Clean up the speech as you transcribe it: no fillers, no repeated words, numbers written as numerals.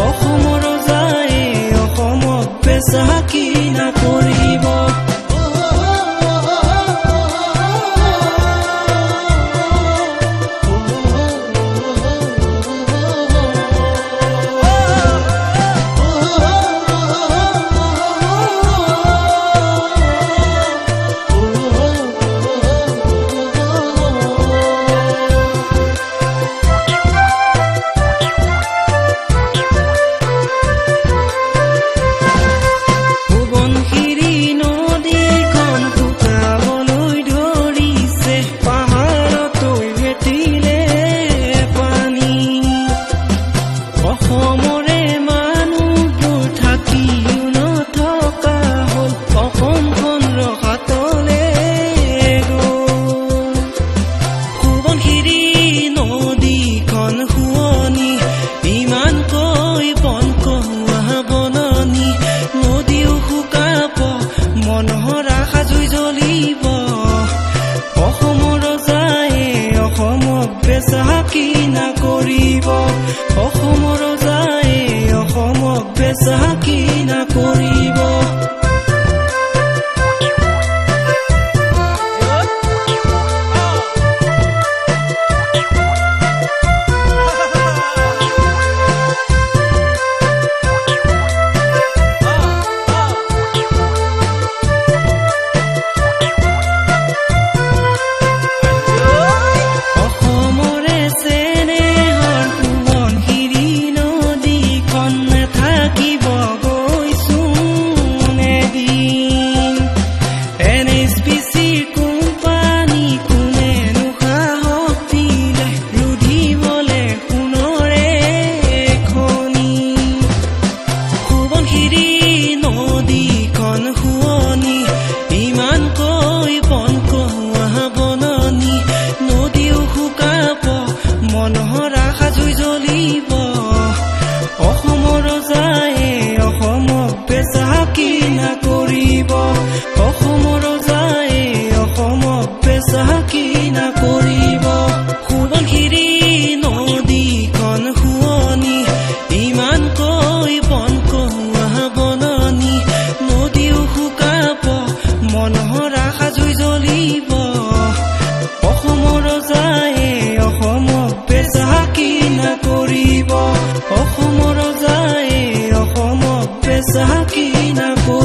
অসমৰ ৰজাই অসমক বেচা কিনা কৰিব কিনা কৰিব অসমৰ ৰজাই অসমক বেচা কিনা কৰিব মনহৰা সাজুই জ্বলিব অসমৰ ৰজাই অসমক বেচা কিনা কৰিব অসমৰ ৰজাই অসমক বেচা কিনা কৰিব সোৱণশিৰি নদীখন শুৱনি ইমানকৈ বন কহুৱা বননি নদীও শুকাব মনহৰা সাজুই জ্বলিব অসমৰ ৰজাই অসমক বেচা কিনা কৰিব অসমৰ ৰজাই অসমক বেচা কিনা কৰিব